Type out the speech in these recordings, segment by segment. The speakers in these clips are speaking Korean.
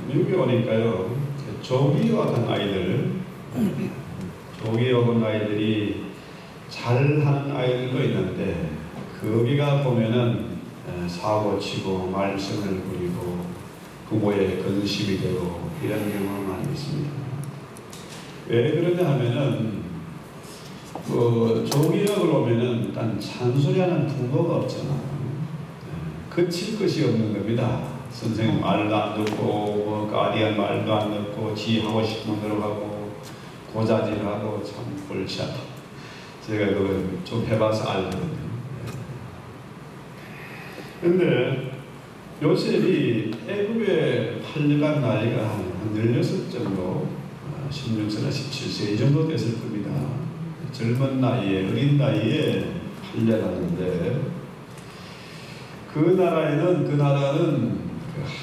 미국에 오니까요, 조기와 같은 아이들, 조기와 같은 아이들이 잘하는 아이들도 있는데, 거기가 보면은 사고 치고 말썽을 부리고 부모의 근심이 되고 이런 경우가 많이 있습니다. 왜 그러냐 하면은 조기학을 오면은 일단 잔소리하는 부모가 없잖아. 그칠 것이 없는 겁니다. 선생님 말도 안 듣고 가디언 말도 안 듣고 지 하고 싶은 대로 하고 고자질하고 참 골치 아파. 제가 그걸 좀 해봐서 알거든요. 근데 요셉이 애굽에 팔려간 나이가 한 16 정도, 16세나 17세 이 정도 됐을 겁니다. 젊은 나이에, 어린 나이에 팔려갔는데, 그 나라는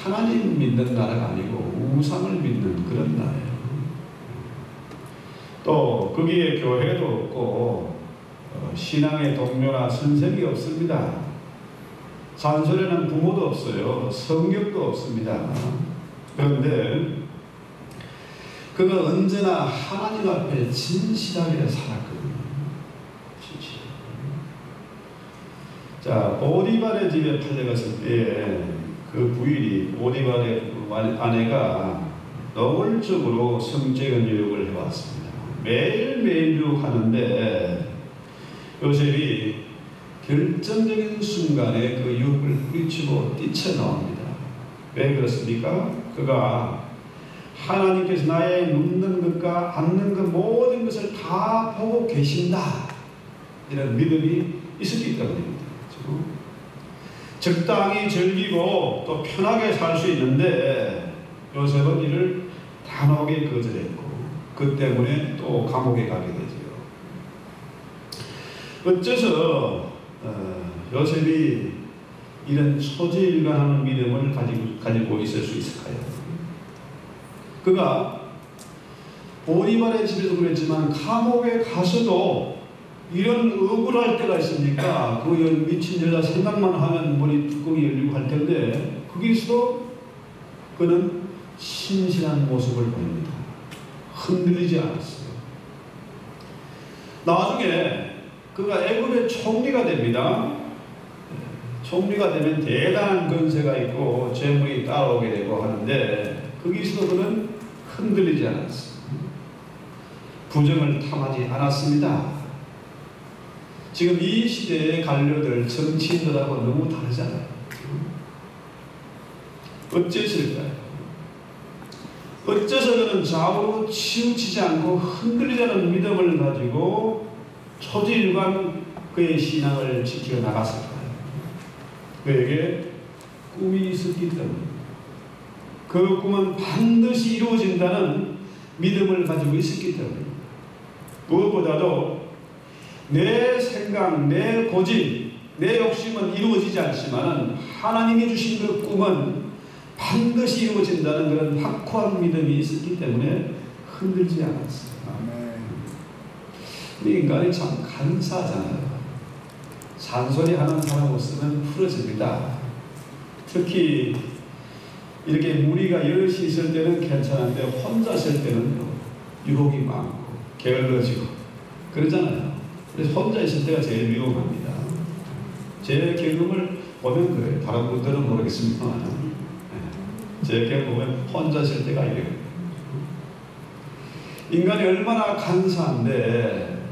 하나님 믿는 나라가 아니고 우상을 믿는 그런 나라예요. 또 거기에 교회도 없고 신앙의 동료나 선생이 없습니다. 잔소리하는 부모도 없어요. 성경도 없습니다. 그런데 그가 언제나 하나님 앞에 진실하게 살았거든요. 자, 보디발의 집에 팔려갔을 때에 그 부인이 보디발의 아내가 노골적으로 성적인 유혹을 해왔습니다. 매일매일 유혹하는데 요셉이 결정적인 순간에 그 유혹을 뿌리치고 뛰쳐나옵니다. 왜 그렇습니까? 그가 하나님께서 나의 눕는 것과 앉는 것 모든 것을 다 보고 계신다, 이런 믿음이 있었기 때문입니다. 적당히 즐기고 또 편하게 살 수 있는데 요셉은 이를 단호하게 거절했고 그 때문에 또 감옥에 가게 되죠. 어째서 요셉이 이런 소지일관하는 믿음을 가지고 있을 수 있을까요? 그가 보디발의 집에도 그랬지만 감옥에 가서도 이런 억울할 때가 있습니까? 그 미친 여자 생각만 하면 머리 뚜껑이 열리고 할 텐데 거기서도 그는 신실한 모습을 보입니다. 흔들리지 않았어요. 나중에 그가 애굽의 총리가 됩니다. 총리가 되면 대단한 권세가 있고 재물이 따라오게 되고 하는데 거기서도 그는 흔들리지 않았어요. 부정을 탐하지 않았습니다. 지금 이 시대의 관료들, 정치인들하고 너무 다르잖아요. 어째서일까요? 어째서 그는 좌우로 치우치지 않고 흔들리지 않은 믿음을 가지고 초지일관 그의 신앙을 지켜나갔을까요? 그에게 꿈이 있었기 때문입니다. 그 꿈은 반드시 이루어진다는 믿음을 가지고 있었기 때문입니다. 무엇보다도 내 생각, 내 고집, 내 욕심은 이루어지지 않지만 하나님이 주신 그 꿈은 반드시 이루어진다는 그런 확고한 믿음이 있었기 때문에 흔들지 않았어요. 우리 인간이 참 간사하잖아요. 잔소리하는 사람으로서는 풀어집니다. 특히 이렇게 무리가 여럿이 있을 때는 괜찮은데 혼자 있을 때는 유혹이 많고 게을러지고 그러잖아요. 그래서 혼자 있을 때가 제일 위험합니다. 제 경험을 보면 그래요. 다른 분들은 모르겠습니다만 제 경험 보면 혼자 있을 때가 이래요. 인간이 얼마나 간사한데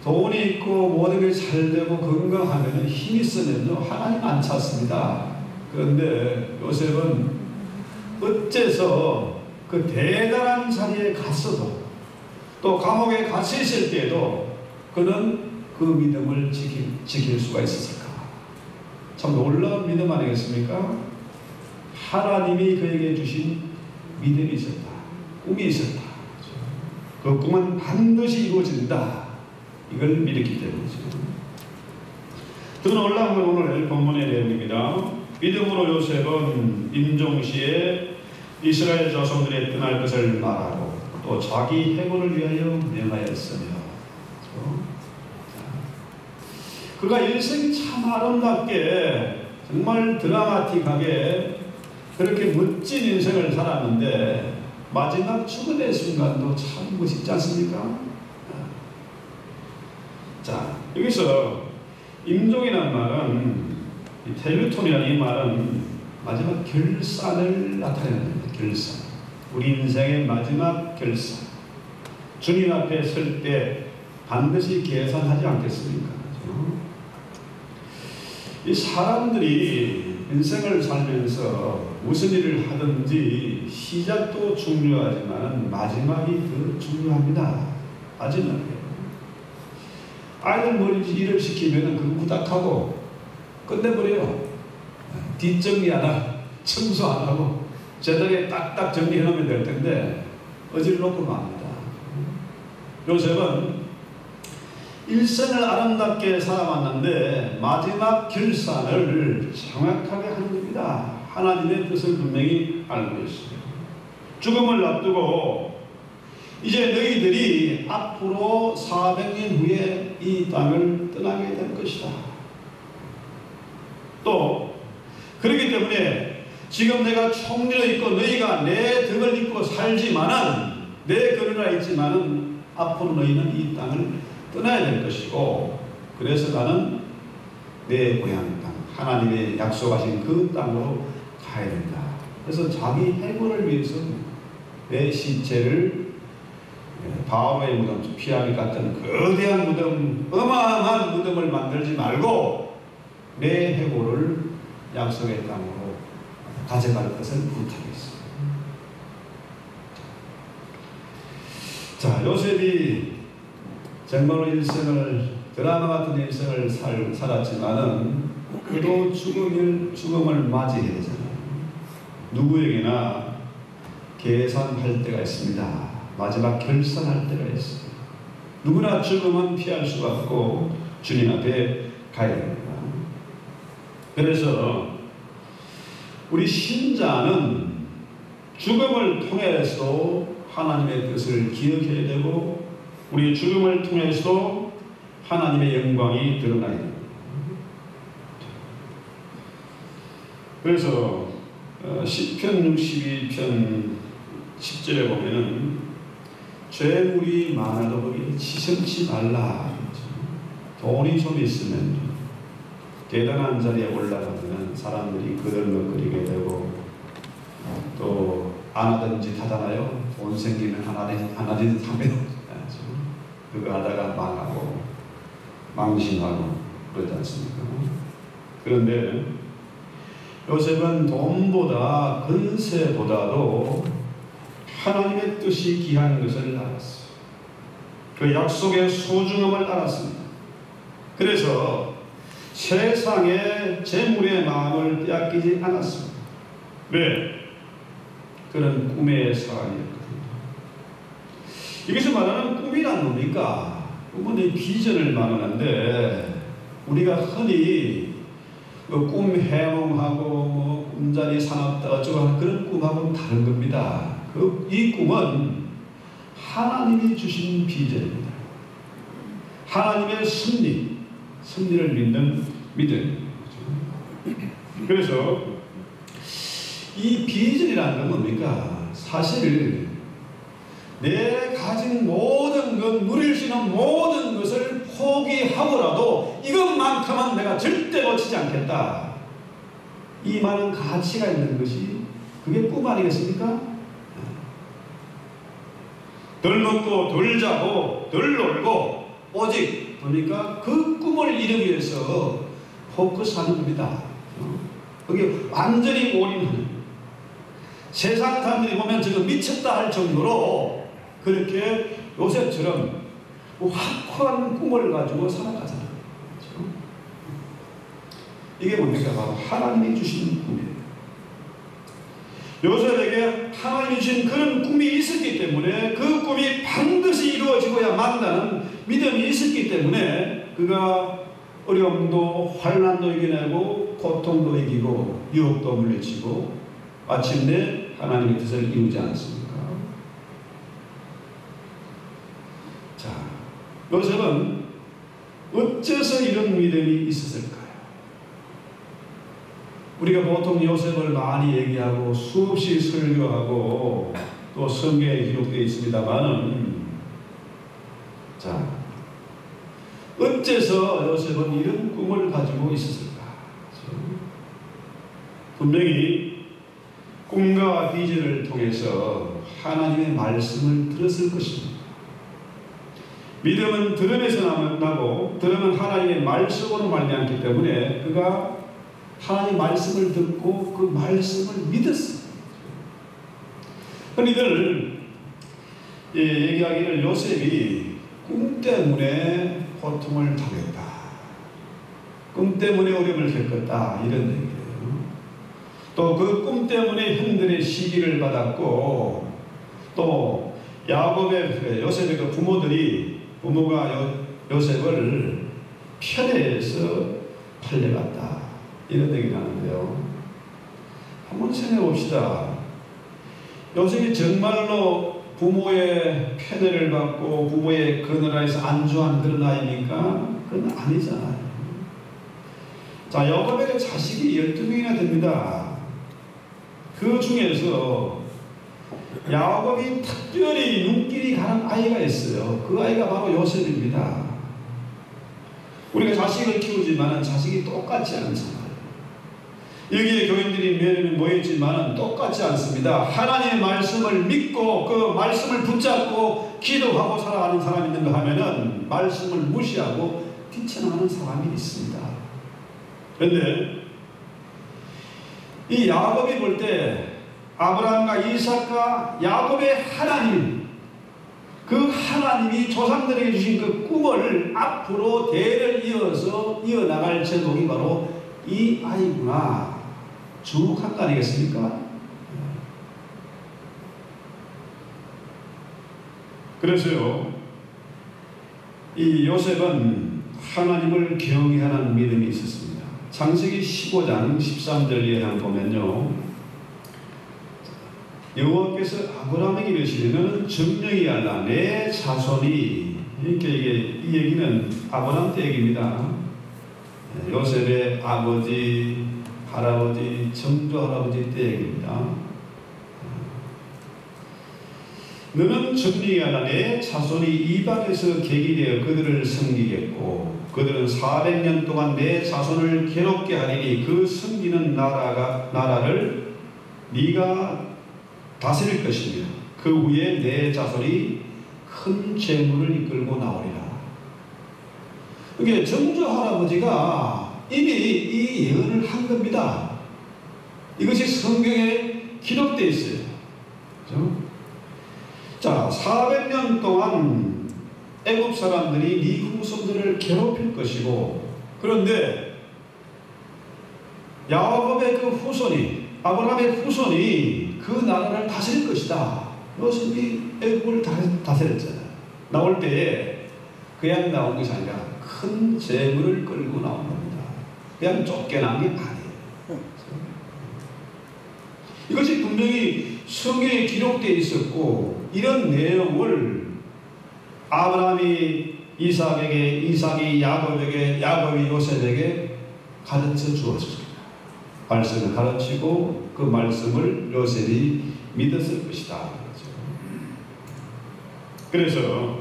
돈이 있고 모든 게 잘 되고 건강하면 힘이 쓰면요 하나님 안 찾습니다. 그런데 요셉은 어째서 그 대단한 자리에 갔어도 또 감옥에 갇혀 있을 때에도 그는 그 믿음을 지킬 수가 있었을까? 참 놀라운 믿음 아니겠습니까? 하나님이 그에게 주신 믿음이 있었다. 꿈이 있었다. 그 꿈은 반드시 이루어진다. 이걸 믿었기 때문이죠. 더 놀라운 건 오늘 본문의 내용입니다. 믿음으로 요셉은 임종시에 이스라엘 자손들이 떠날 것을 말하고 또 자기 해고를 위하여 명하였으며 그가 일생이 참 아름답게 정말 드라마틱하게 그렇게 멋진 인생을 살았는데 마지막 죽음의 순간도 참 멋있지 않습니까? 자, 여기서 임종이라는 말은, 텔루톤이라는 이 말은 마지막 결산을 나타내는 결산. 우리 인생의 마지막 결산. 주님 앞에 설 때 반드시 계산하지 않겠습니까? 이 사람들이 인생을 살면서 무슨 일을 하든지 시작도 중요하지만 마지막이 더 중요합니다. 마지막이에요. 아이들 머리 일을 시키면 그거 후딱하고 끝내버려요. 뒷정리 안 하고 청소 안 하고 제대로 딱딱 정리해 놓으면 될 텐데 어질러놓고 맙니다. 요셉은 일생을 아름답게 살아왔는데 마지막 결산을 정확하게 하는 겁니다. 하나님의 뜻을 분명히 알고 있어요. 죽음을 앞두고 이제 너희들이 앞으로 400년 후에 이 땅을 떠나게 될 것이다. 또 그렇기 때문에 지금 내가 총리로 있고 너희가 내 등을 입고 살지만은 내 그러나 있지만은 앞으로 너희는 이 땅을 떠나야 될 것이고, 그래서 나는 내 고향 땅, 하나님의 약속하신 그 땅으로 가야 된다. 그래서 자기 해고를 위해서 내 시체를 바오의 무덤, 피라미드 같은 거대한 무덤, 어마어마한 무덤을 만들지 말고 내 해고를 약속의 땅으로 가져갈 것을 부탁했어요. 자, 요셉이 정말로 일생을, 드라마 같은 일생을 살았지만은 그도 죽음을 맞이해야 되잖아요. 누구에게나 계산할 때가 있습니다. 마지막 결산할 때가 있어요. 누구나 죽음은 피할 수가 없고 주님 앞에 가야 됩니다. 그래서 우리 신자는 죽음을 통해서 하나님의 뜻을 기억해야 되고, 우리 죽음을 통해서 하나님의 영광이 드러나야 됩니다. 그래서 시편 62편 10절에 보면은 죄물이 많아도 거기 치성치 말라. 돈이 좀 있으면 대단한 자리에 올라가면 사람들이 그들먹거리게 되고, 또 안 하던 짓 하잖아요. 돈 생기면 안 하던 짓 하면 그거 하다가 망하고 망신하고 그러지 않습니까? 그런데 요셉은 돈보다 근세보다도 하나님의 뜻이 귀한 것을 알았어요. 그 약속의 소중함을 알았습니다. 그래서 세상의 재물의 마음을 빼앗기지 않았습니다. 왜? 그런 꿈의 사람이었거든요. 여기서 말하는 꿈이란 뭡니까? 꿈은 비전을 말하는데, 우리가 흔히 꿈 해몽하고 꿈자리 사납다 어쩌고 하는 그런 꿈하고는 다른 겁니다. 이 꿈은 하나님이 주신 비전입니다. 하나님의 승리를 믿는 믿음. 그래서 이 비전이라는 건 뭡니까? 사실 내 가진 모든 것, 누릴 수 있는 모든 것을 포기하고라도 이것만큼은 내가 절대 놓치지 않겠다. 이 많은 가치가 있는 것이 그게 꿈 아니겠습니까? 덜 먹고 덜 자고 덜 놀고 오직 뭡니까? 그 꿈을 이루기 위해서 포커스하는 겁니다. 그게 완전히 올인하는. 세상 사람들이 보면 지금 미쳤다 할 정도로 그렇게 요셉처럼 확고한 꿈을 가지고 살아가잖아요. 그렇죠? 이게 뭡니까? 바로 하나님이 주신 꿈이에요. 요셉에게 하나님이 주신 그런 꿈이 있었기 때문에 그 꿈이 반드시 이루어지고야 만다는 믿음이 있었기 때문에 그가 어려움도 환난도 이겨내고 고통도 이기고 유혹도 물리치고 마침내 하나님의 뜻을 이루지 않습니까? 자, 요셉은 어째서 이런 믿음이 있었을까요? 우리가 보통 요셉을 많이 얘기하고 수없이 설교하고 또 성경에 기록되어 있습니다만은, 자, 어째서 요셉은 이런 꿈을 가지고 있었을까? 분명히 꿈과 비전을 통해서 하나님의 말씀을 들었을 것입니다. 믿음은 들음에서 나고 들음은 하나님의 말씀으로 말미암기 때문에 그가 하나님의 말씀을 듣고 그 말씀을 믿었습니다. 흔히들 얘기하기를 요셉이 꿈 때문에 고통을 당했다, 꿈 때문에 어려움을 겪었다, 이런 얘기예요. 또 그 꿈 때문에 형들의 시기를 받았고, 또 야곱의 요셉의 그 부모가 요셉을 편애해서 팔려갔다, 이런 얘기를 하는데요. 한번 생각해 봅시다. 요셉이 정말로 부모의 편애를 받고 부모의 그늘 아래서 안주한 그런 아이니까? 그건 아니잖아요. 자, 야곱에게 자식이 12명이나 됩니다. 그 중에서 야곱이 특별히 눈길이 가는 아이가 있어요. 그 아이가 바로 요셉입니다. 우리가 자식을 키우지만 자식이 똑같지 않잖아요. 여기에 교인들이 모였지만 똑같지 않습니다. 하나님의 말씀을 믿고 그 말씀을 붙잡고 기도하고 살아가는 사람이 있는가 하면은 말씀을 무시하고 뛰쳐나가는 사람이 있습니다. 그런데 이 야곱이 볼 때 아브라함과 이삭과 야곱의 하나님, 그 하나님이 조상들에게 주신 그 꿈을 앞으로 대를 이어나갈 제목이 바로 이 아이구나, 주목한 거 아니겠습니까? 그래서요, 이 요셉은 하나님을 경외하는 믿음이 있었습니다. 창세기 15장 13절 이하를 보면요, 여호와께서 아브라함에게 이르시되 너는 정령이 알라 내 자손이, 이렇게 이 얘기는 아브라함 때 얘기입니다. 요셉의 아버지, 할아버지, 정조 할아버지 때 얘기입니다. 너는 정령이 알라 내 자손이 이방에서 객이 되어 그들을 섬기겠고 그들은 400년 동안 내 자손을 괴롭게 하리니 그 섬기는 나라를 네가 다스릴 것이며 그 후에 내 자손이 큰 재물을 이끌고 나오리라. 이게 정조 할아버지가 이미 이 예언을 한 겁니다. 이것이 성경에 기록되어 있어요. 그렇죠? 자, 400년 동안 애굽 사람들이 네 후손들을 괴롭힐 것이고, 그런데 야곱의 그 후손이, 아브라함의 후손이 그 나라를 다스릴 것이다. 요셉이 애굽을 다스렸잖아요. 나올 때에 그냥 나온 것이 아니라 큰 재물을 끌고 나온 겁니다. 그냥 쫓겨난 게 아니에요. 이것이 분명히 성경에 기록되어 있었고, 이런 내용을 아브라함이 이삭에게, 이삭이 야곱에게, 야곱이 요셉에게 가르쳐 주었습니다. 말씀을 가르치고 그 말씀을 요셉이 믿었을 것이다. 그래서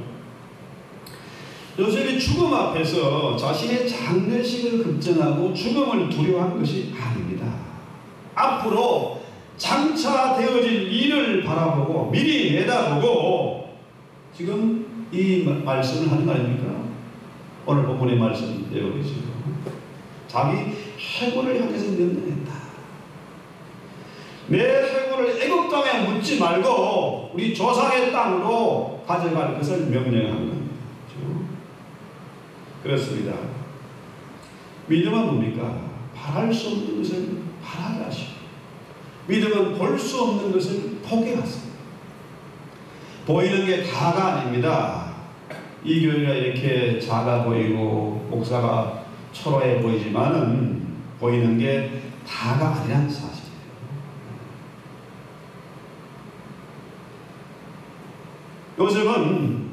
요셉이 죽음 앞에서 자신의 장례식을 급전하고 죽음을 두려워한 것이 아닙니다. 앞으로 장차 되어질 일을 바라보고 미리 내다보고 지금 이 말씀을 하는 거 아닙니까? 오늘 본문의 말씀대로 계시죠. 자기 해골을 향해서 명령했다. 내 해골을 애굽 땅에 묻지 말고 우리 조상의 땅으로 가져갈 것을 명령한 겁니다. 그렇습니다. 믿음은 뭡니까? 바랄 수 없는 것을 바라게 하시고, 믿음은 볼 수 없는 것을 보게 하십니다. 보이는 게 다가 아닙니다. 이 교회가 이렇게 작아 보이고 목사가 초라해 보이지만은 보이는 게 다가 아니라는 사실이에요. 요셉은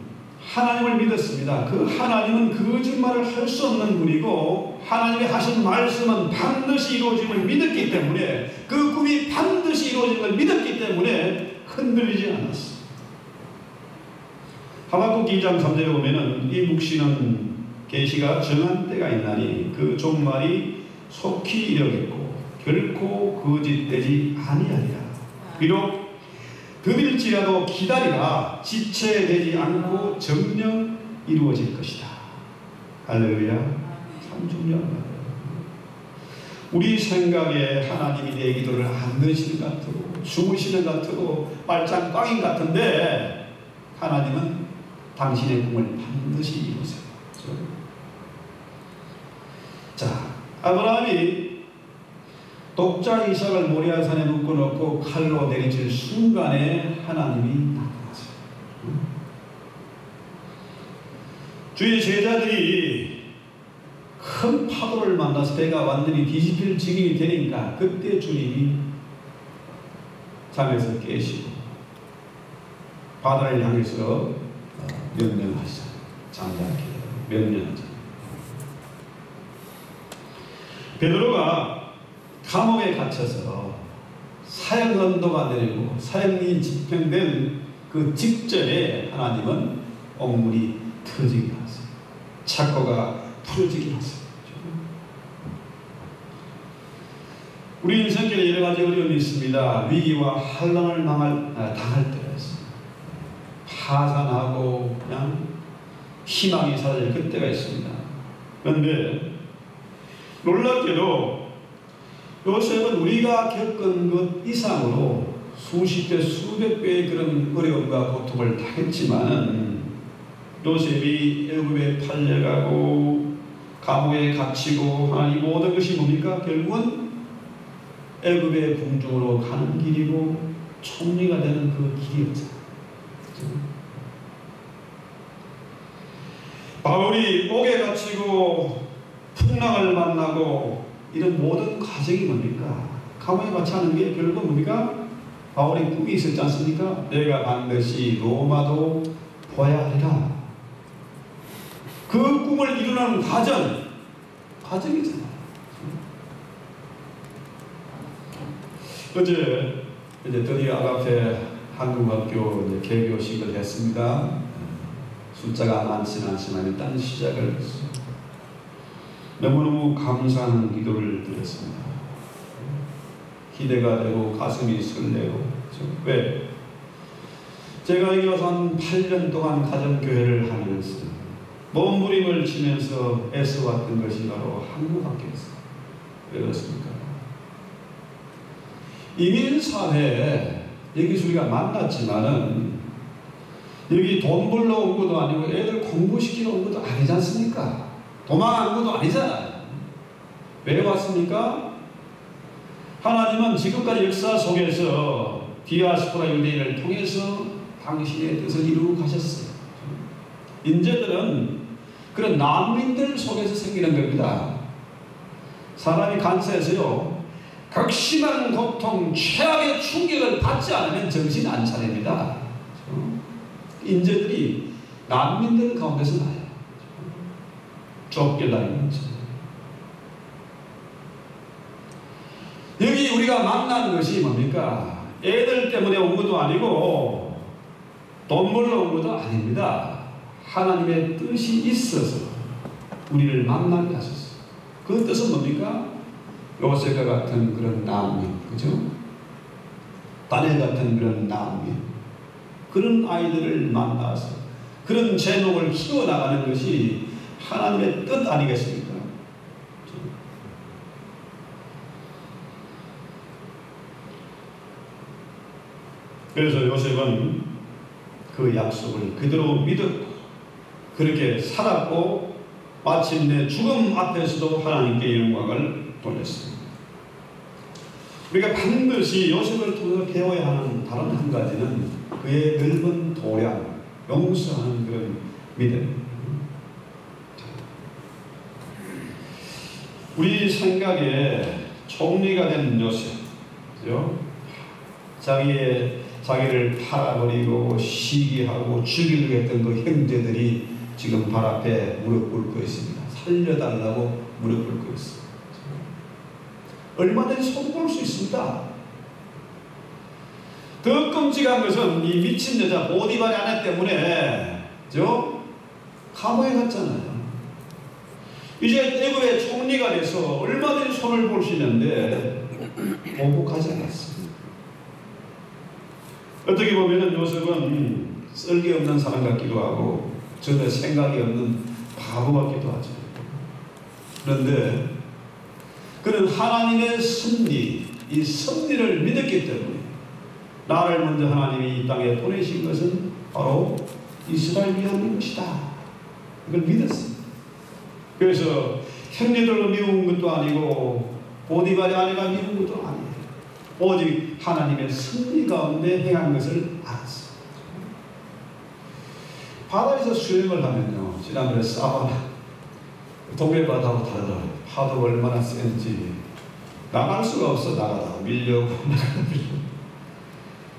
하나님을 믿었습니다. 그 하나님은 거짓말을 할 수 없는 분이고 하나님이 하신 말씀은 반드시 이루어짐을 믿었기 때문에, 그 꿈이 반드시 이루어짐을 믿었기 때문에 흔들리지 않았어. 하박국 2장 3절에 보면은 이 묵시는 계시가 정한 때가 있나니 그 종말이 속히 이르겠고 결코 거짓되지 아니하리라. 비록 더딜지라도 기다리라. 지체되지 않고 정녕 이루어질 것이다. 할렐루야. 참 중요한 거예요. 우리 생각에 하나님이 내 기도를 안 들으시는 것 같고 주무시는 것 같고 빨짱 꽝인 것 같은데, 하나님은 당신의 꿈을 반드시 이루세요. 자, 아브라함이 독자 이삭을 모리아산에 묶어놓고 칼로 내리칠 순간에 하나님이 나타나세요. 주의 제자들이 큰 파도를 만나서 배가 완전히 뒤집힐 지경이 되니까 그때 주님이 잠에서 깨시고 바다를 향해서 명령하시죠. 잠잠게 명령하죠. 베드로가 감옥에 갇혀서 사형 선고가 내리고 사형이 집행된 그 직전에 하나님은 옥문이 터지게 하세요. 착고가 풀어지게 하세요. 우리 인생길에 여러 가지 어려움이 있습니다. 위기와 환난을 당할 때가 있습니다. 파산하고 그냥 희망이 사라질 그때가 있습니다. 그런데 놀랍게도 요셉은 우리가 겪은 것 이상으로 수십 배, 수백 배의 그런 어려움과 고통을 당했지만, 요셉이 애굽에 팔려가고 감옥에 갇히고 하는 이 모든 것이 뭡니까? 결국은 애굽의 궁중으로 가는 길이고 총리가 되는 그 길이었죠. 바울이 옥에 갇히고 풍랑을 만나고 이런 모든 과정이 뭡니까? 감옥에 갇히는 게 결국은 뭡니까? 바울의 꿈이 있었지 않습니까? 내가 반드시 로마도 보아야 하리라. 그 꿈을 이루는 과정이잖아요. 어제 드디어 아가페 한국학교 개교식을 했습니다. 숫자가 많지는 않지만 일단 시작을 했어요. 너무너무 감사한 기도를 드렸습니다. 기대가 되고 가슴이 설레고. 왜? 제가 여기 와서 한 8년 동안 가정교회를 하면서 몸부림을 치면서 애써왔던 것이 바로 한국학교였어요. 왜 그렇습니까? 이민사회에 여기서 우리가 만났지만은 여기 돈 벌러 온 것도 아니고 애들 공부시키러 온 것도 아니지 않습니까? 도망한 것도 아니잖아요. 왜 왔습니까? 하나님은 지금까지 역사 속에서 디아스포라 유대인을 통해서 당신의 뜻을 이루고 가셨어요. 인재들은 그런 난민들 속에서 생기는 겁니다. 사람이 간세해서요, 극심한 고통, 최악의 충격을 받지 않으면 정신 안 차립니다. 인재들이 난민들 가운데서 나요. 쫓겨다니는 거죠. 여기 우리가 만난 것이 뭡니까? 애들 때문에 온 것도 아니고 돈 벌러 온 것도 아닙니다. 하나님의 뜻이 있어서 우리를 만나게 하셨어요. 그 뜻은 뭡니까? 요셉과 같은 그런 난민, 그죠? 다니엘 같은 그런 난민, 그런 아이들을 만나서 그런 제목을 키워나가는 것이 하나님의 뜻 아니겠습니까? 그래서 요셉은 그 약속을 그대로 믿었고 그렇게 살았고 마침내 죽음 앞에서도 하나님께 영광을 돌렸습니다. 우리가 반드시 요셉을 통해서 배워야 하는 다른 한 가지는 그의 넓은 도량, 용서하는 그런 믿음. 우리 생각에 총리가 된 요셉, 그죠? 자기를 팔아버리고 시기하고 죽이려고 했던 그 형제들이 지금 발 앞에 무릎 꿇고 있습니다. 살려달라고 무릎 꿇고 있어. 얼마든지 손볼 수 있습니다. 더 끔찍한 것은 이 미친 여자 보디발의 아내 때문에 감옥에 갔잖아요. 이제 애굽의 총리가 돼서 얼마든지 손을 볼 수 있는데 보복하지 않았습니다. 어떻게 보면 요셉은 쓸개 없는 사람 같기도 하고 전혀 생각이 없는 바보 같기도 하죠. 그런데 그는 하나님의 섭리, 이 섭리를 믿었기 때문에 나를 먼저 하나님이 이 땅에 보내신 것은 바로 이스라엘 위함인 것이다. 이걸 믿었습니다. 그래서 형제들로 미운 것도 아니고 보디발의 아내가 미운 것도 아니에요. 오직 하나님의 섭리 가운데 행한 것을 알았어요. 바다에서 수영을 하면요, 지난번에 사바나 동해 바다하고 다르더라고요. 파도가 얼마나 센지 나갈 수가 없어. 나가다가 밀려오고 나가다가 밀려오고.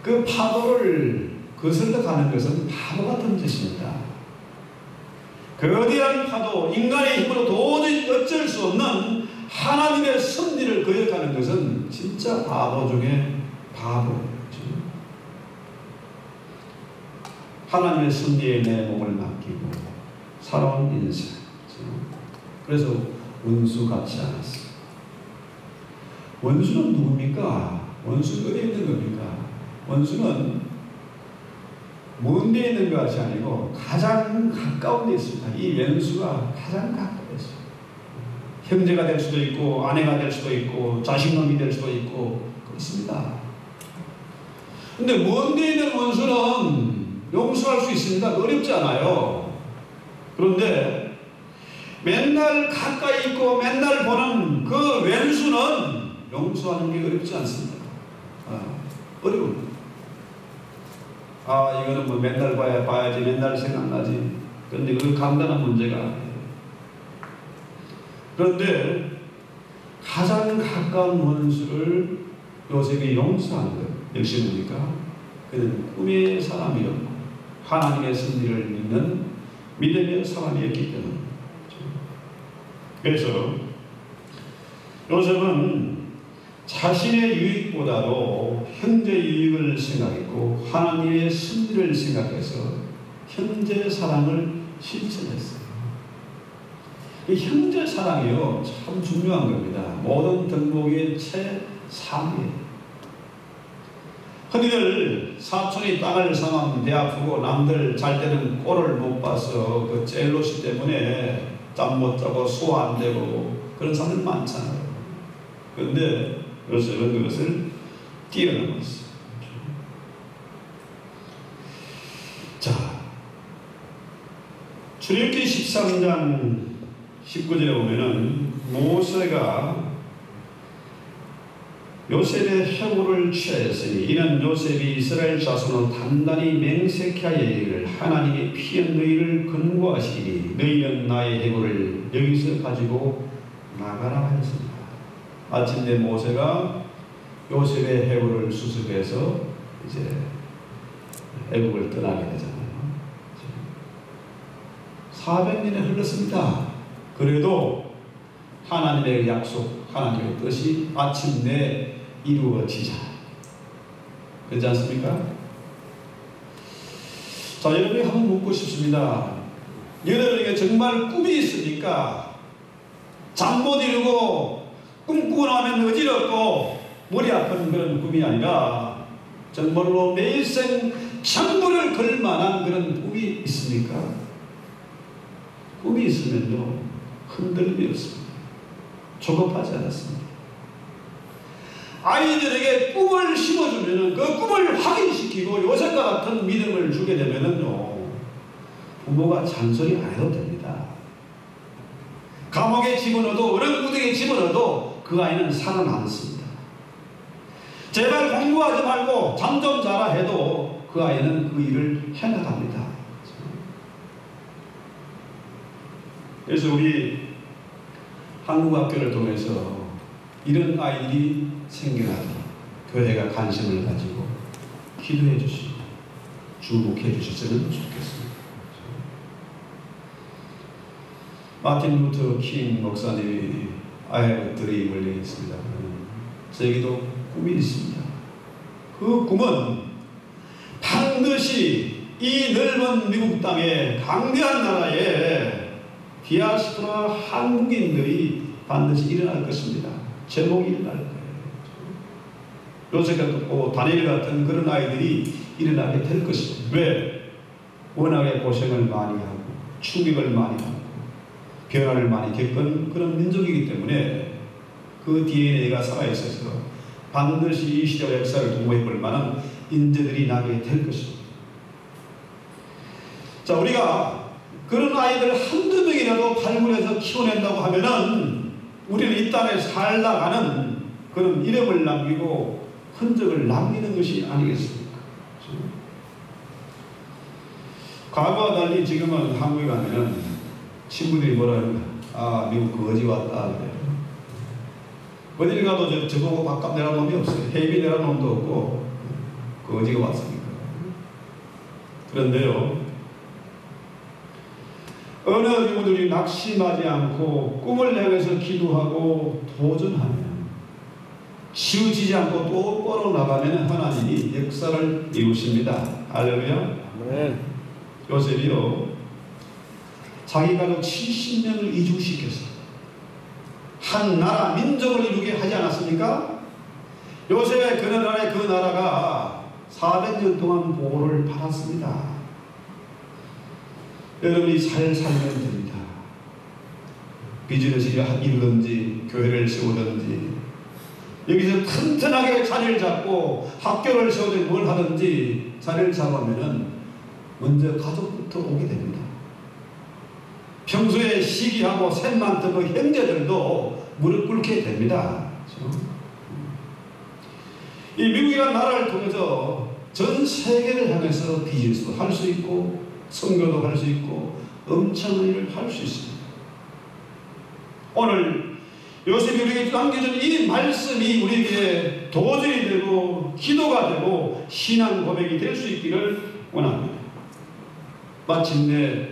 그 파도를 거슬러 가는 것은 바보 같은 짓입니다. 거대한 파도, 인간의 힘으로 도저히 어쩔 수 없는 하나님의 섭리를 거역하는 것은 진짜 바보 중에 바보예요. 하나님의 섭리에 내 몸을 맡기고 살아온 인생. 그래서 원수 같지 않았어요. 원수는 누굽니까? 원수는 어디에 있는 겁니까? 원수는 먼 데 있는 것이 아니고 가장 가까운 데 있습니다. 이 원수가 가장 가까워 있어요. 형제가 될 수도 있고 아내가 될 수도 있고 자식놈이 될 수도 있고 그렇습니다. 근데 먼 데 있는 원수는 용서할 수 있습니다. 어렵지 않아요. 그런데 맨날 가까이 있고 맨날 보는 그 왼수는 용서하는 게 어렵지 않습니다. 어려워요. 이거는 뭐 맨날 봐야지, 맨날 생각나지. 그런데 그 간단한 문제가 아니에요. 그런데 가장 가까운 원수를 요셉이 용서하는 것. 역시 뭡니까? 그는 꿈의 사람이었고 하나님의 섭리를 믿는 믿음의 사람이었기 때문에. 그래서 요셉은 자신의 유익보다도 형제 유익을 생각했고 하나님의 섭리를 생각해서 형제 사랑을 실천했어요. 이 형제 사랑이요 참 중요한 겁니다. 모든 덕목의 최상위예요. 흔히들 사촌이 땅을 사면 배 아프고 남들 잘 때는 꼴을 못 봐서 그 젤로시 때문에 잠 못 자고 소화 안 되고 그런 사람들 많잖아요. 그런데 요셉은 그것을 뛰어넘었어요. 자, 출애굽기 13장 19절에 보면은 모세가 요셉의 해고를 취하였으니 이는 요셉이 이스라엘 자손을 단단히 맹세케 이르기를 하나님이 피한 너희를 근고하시리니 너희는 나의 해고를 여기서 가지고 나가라 하였습니다. 마침내 모세가 요셉의 해고를 수습해서 이제 애국을 떠나게 되잖아요. 400년이 흘렀습니다. 그래도 하나님의 약속, 하나님의 뜻이 마침내 이루어지자. 그렇지 않습니까? 자, 여러분이 한번 묻고 싶습니다. 여러분에게 정말 꿈이 있습니까? 잠 못 이루고 꿈꾸고 나면 어지럽고 머리 아픈 그런 꿈이 아니라 정말로 내 일생 전부를 걸 만한 그런 꿈이 있습니까? 꿈이 있으면요 흔들림이 없습니다. 조급하지 않았습니다. 아이들에게 꿈을 심어주면 그 꿈을 확인시키고 요셉과 같은 믿음을 주게 되면요 부모가 잔소리 안 해도 됩니다. 감옥에 집어넣어도 어른구덩이에 집어넣어도 그 아이는 살아남습니다. 제발 공부하지 말고 잠 좀 자라 해도 그 아이는 그 일을 해나갑니다. 그래서 우리 한국학교를 통해서 이런 아이들이 생겨나도록 교회가 관심을 가지고 기도해 주시고 주목해 주셨으면 좋겠습니다. 마틴 루터 킹 목사님이 I have a dream을 얘기했습니다. 저에게도 꿈이 있습니다. 그 꿈은 반드시 이 넓은 미국 땅에 강대한 나라에 디아스포라 한국인들이 반드시 일어날 것입니다. 제목이 일어날 거예요. 요셉 같고 다니엘 같은 그런 아이들이 일어나게 될 것입니다. 왜? 워낙에 고생을 많이 하고 충격을 많이 하고 변화를 많이 겪은 그런 민족이기 때문에 그 DNA가 살아있어서 반드시 이 시대와 역사를 도모해 볼 만한 인재들이 나게 될 것입니다. 자, 우리가 그런 아이들 한두 명이라도 발굴해서 키워낸다고 하면은 우리는 이 땅에 살다가는 그런 이름을 남기고 흔적을 남기는 것이 아니겠습니까? 과거와 달리 지금은 한국에 가면은 친구들이 뭐라 그러냐, 아, 미국 거지 왔다 그래요. 어딜 가도 저보고 밥값 내라는 놈이 없어요. 회비 내라는 놈도 없고 거지가 왔으니까. 그런데요, 어느 경우들이 낙심하지 않고 꿈을 향해서 기도하고 도전하면 치우치지 않고 똑바로 나가면 하나님이 역사를 이루십니다. 할렐루야. 네. 요셉이요, 자기 가족 70명을 이주시켜서 한 나라 민족을 이루게 하지 않았습니까? 요셉의 그 나라가 400년 동안 보호를 받았습니다. 여러분이 잘 살면 됩니다. 비즈니스를 이루든지 교회를 세우든지 여기서 튼튼하게 자리를 잡고 학교를 세우든지 뭘 하든지 자리를 잡으면 먼저 가족부터 오게 됩니다. 평소에 시기하고 셋 많던 그 형제들도 무릎 꿇게 됩니다. 이 미국이라는 나라를 통해서 전 세계를 향해서 비즈니스도 할 수 있고 선교도 할 수 있고 엄청난 일을 할 수 있습니다. 오늘 요셉이 우리에게 남겨준 이 말씀이 우리에게 도전이 되고 기도가 되고 신앙 고백이 될 수 있기를 원합니다. 마침내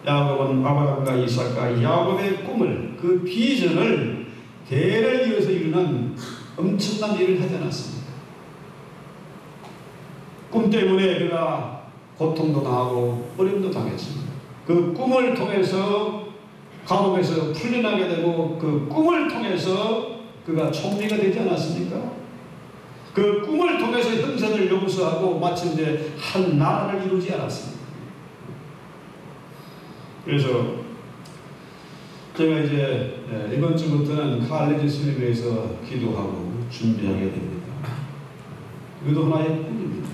야곱은 아브라함과 이삭과 야곱의 꿈을, 그 비전을 대를 이어서 이루는 엄청난 일을 하지 않았습니다. 꿈 때문에 그가 고통도 당하고 어려움도 당했습니다. 그 꿈을 통해서 감옥에서 풀려나게 되고 그 꿈을 통해서 그가 총리가 되지 않았습니까? 그 꿈을 통해서 형세를 용서하고 마침내 한 나라를 이루지 않았습니다. 그래서 제가 이제 이번 주부터는 칼리지 수립에 위해서 기도하고 준비하게 됩니다. 이것도 하나의 꿈입니다.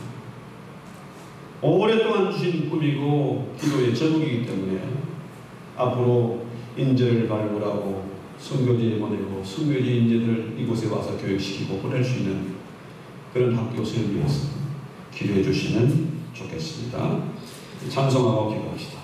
오랫동안 주신 꿈이고 기도의 제목이기 때문에 앞으로 인재를 발굴하고 선교지에 보내고 선교지 인재들을 이곳에 와서 교육시키고 보낼 수 있는 그런 학교 세우기 위해서 기도해 주시면 좋겠습니다. 찬송하고 기도합시다.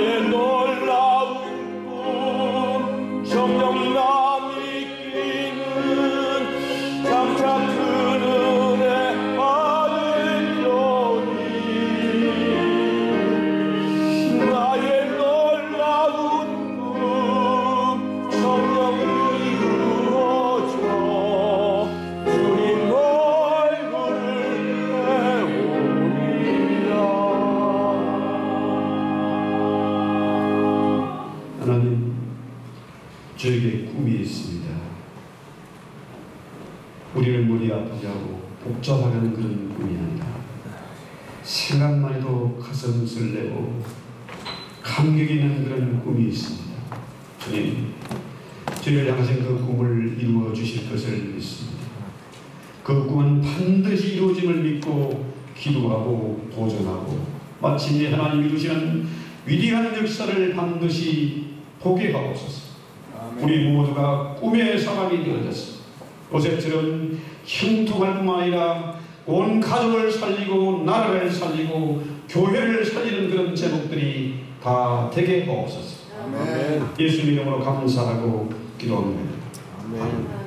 나의 놀라운 꿈 정녕 남이 끼는 장차 큰 은혜 받으려니 나의 놀라운 꿈 정녕 이루어져 주님 얼굴을 배우리라. 하나님, 저에게 꿈이 있습니다. 우리를 머리 아프게 하고 복잡하게 하는 그런 꿈이 아니라 생각만 해도 가슴 설레고 감격 있는 그런 꿈이 있습니다. 주님, 저희를 향하신 그 꿈을 이루어 주실 것을 믿습니다. 그 꿈은 반드시 이루어짐을 믿고 기도하고 도전하고 마침내 하나님이 이루시는 위대한 역사를 반드시 보게 하옵소서. 우리 모두가 꿈의 사람이 되어졌습니다. 요셉처럼 형통할 뿐만 아니라 온 가족을 살리고 나라를 살리고 교회를 살리는 그런 제목들이 다 되게 하옵소서. 아멘. 예수 이름으로 감사하고 기도합니다. 아멘.